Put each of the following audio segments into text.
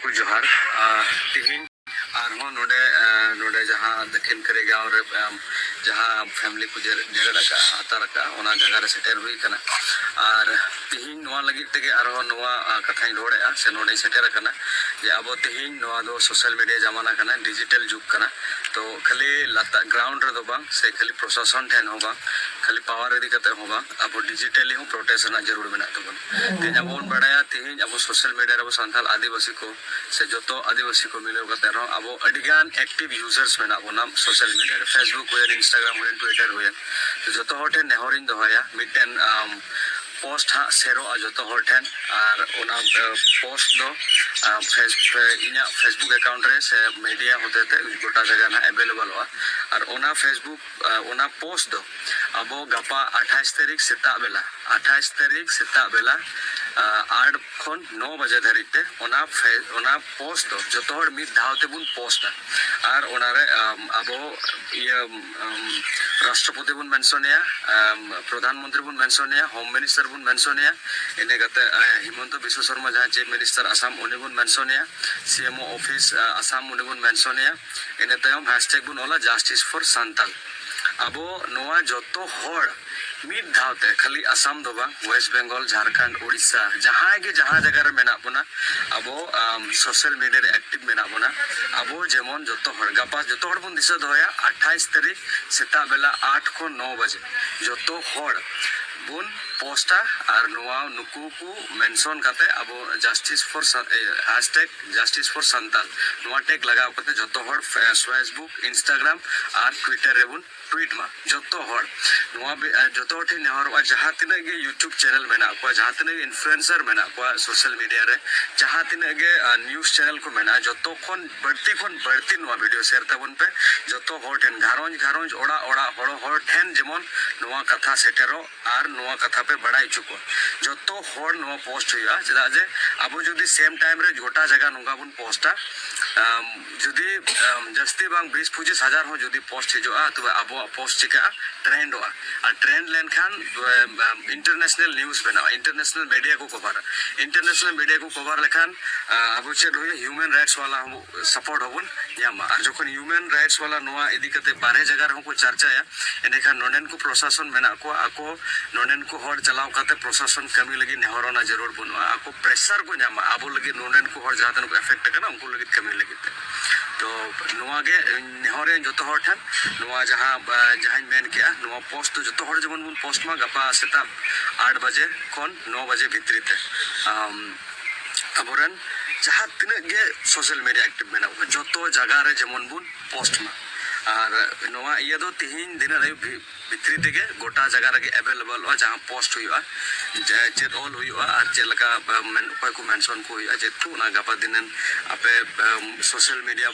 को जोहार तिहिन आरहों नोडे नोडे जहाँ दक्षिण करे गाँव रे जहाँ फैमिली को जेरड़ का आता रखा ओना जगह रे सेटेर हुई कना और तिहिन नोआ लगी तेगे आरहों नोआ कथाई रोड़े से नोडे सेटेर कना जे अब तिहिन नोआ दो सोशल मीडिया जमाना कना डिजिटल जुग कना तो खाली लाता ग्राउंड रे दो बांग से खाली प्रशासन ठेन हो बांग खाली पावर इदी कते हो बांग अब डिजिटली हो प्रोटेक्शन जरूर मेना तबन तेज अब बड़ाया तिहिन अब सोशल मीडिया रे संथाल आदिवासी को से जो आदिवासी को मिले कते रहो अब अडिगान एक्टिव यूजर्स मेना बोना सोशल मीडिया रे फेसबुक हुए इंस्टाग्राम हुए ट्विटर हुए तो जो हटे नेहरिन दोहया मिटेन पोस्ट हाँ सेरो जो हटेन और ओना पोस्ट दो फेसबुक अकाउंट रे से मीडिया होते थे गोटा जगह ना अवेलेबल हुआ और ओना फेसबुक ओना पोस्ट दो अब गपा 28 तारीख सेता बेला 8 खन 9 बजे धरिते ओना पोस्ट दो जो मिद धावते बुन पोस्ट और ओनारे अब ये राष्ट्रपति बुन मेंशनिया प्रधानमंत्री बुन मेंशनिया होम मिनिस्टर बुन मेंशनिया इने गते हिमंत बिश्व शर्मा जहाँ चीफ मिनिस्टर आसाम उनी बुन मेंशनिया सीएमओ ऑफिस आसाम उनी बुन मेंशनिया इने तयम हैशटैग बुन ओला जस्टिस फॉर सांताल अब नोआ जतो होड़ मिद धावते खाली आसाम दो बांग वेस्ट बंगाल झारखंड उड़ीसा जहाँ जगह रे मेना बोना अब सोशल मीडिया रे एक्टिव मेना बोना अब जेमन जतो होड़ गपा जतो होड़ बुन दिशा दोया 28 तारीख सेता बेला 8 को 9 बजे जतो होड़ बुन पोस्टा और नोआ नुकु को मेंशन करते अब justice for hashtag justice for Santal नोआ टैग लगाव करते जतो होड़ फेसबुक इंस्टाग्राम और ट्विटर रे बुन ट्वीट मा जतो होड़ नोआ जतो ठी नेहर जहाँ तिना गे यूट्यूब चैनल मेना को जहाँ तिना गे इन्फ्लुएंसर मेना को सोशल मीडिया रे जहाँ तिना गे न्यूज़ चैनल को मेना जतो खन बढ़ती नोआ वीडियो शेयर तबन पे जतो होड़ ठेन घारोंज ओड़ा होड़ ठेन जेमन नोआ कथा सेटेरो और नोआ कथा पे बड़ाई चुको जतो होड़ नोआ पोस्ट हुआ चदा जे अब जुदी सेम टाइम रे गोटा जगह नुंगा बुन पोस्टा जुदी जस्ती बांग 20-25 हजार हो जुदी पोस्ट हिजुआ तो अब पोस्ट चिका ट्रेंड हुआ और ट्रेंड लेन खान इंटरनेशनल न्यूज़ बनावा इंटरनेशनल मीडिया को कवर लेखान अब चेक हुई ह्यूमन राइट्स वाला सपोर्ट होबुन यामा और जखन ह्यूमन राइट्स वाला नोआ इदी कते बारे जगह रे को चर्चाया एनेखान नोनेन को प्रशासन मेना को आको नोनेन को होड़ चलाव कते प्रशासन कमी लगी नेहरोना जरूर बनुआ आको प्रेशर को नामा आबो लगी नोनेन को होड़ जातन को इफेक्ट करना उनको लगी कमी लगी तो नोआ गे नेहरे जतो होड़ ठन नोआ जहां मेन किया नोआ पोस्ट तो जतो होड़ जमन पोस्ट मा गपा सेता 8 बजे खन 9 बजे भितरी ते अबरन जहाँ तिना गे सोशल मीडिया एक्टिव मेना जतो जगह रे जमन बुन पोस्ट मा और नोआ ये दो तिहिन दिन भितरी तेगे गोटा जगह रे अवेलेबल हो जहाँ पोस्ट हुआ चेत ऑल हुआ और चेलका उपाय को मेंशन को हुआ चेत को ना गपा दिन आपे सोशल मीडिया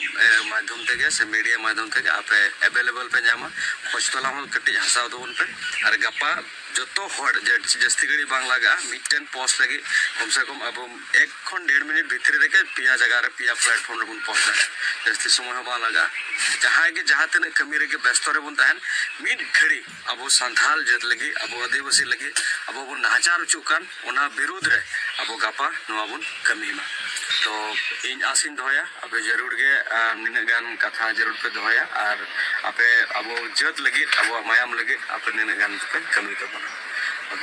माध्यम तेगे से मीडिया माध्यम तेगे आपे अवेलेबल पे जामा खोजतला हो कटी हसाव दो उन पे और गपा जतो होड़ जस्ती घड़ी बांग लगा मिटन पोस्ट लगी कम से कम अब 1-1.5 मिनट भीतर रे पिया जगह रे पिया प्लेटफॉर्म रे बुन पोस्ट जस्ती समय हो लगा जहाँ तने कमी रे व्यस्त रे बुन तहन मिड घड़ी अब संथाल जत लगी अब आदिवासी लगी अब बुन नाचार चुकान ओना विरुद्ध रे अब गपा नोआ बुन कमी मा तो इन आसिन दोया अब जरूर गे निने गान कथा जरूर पे दोया और आपे अब जत लगी अब मायाम लगी आप निने गान पे कमी तो बना अब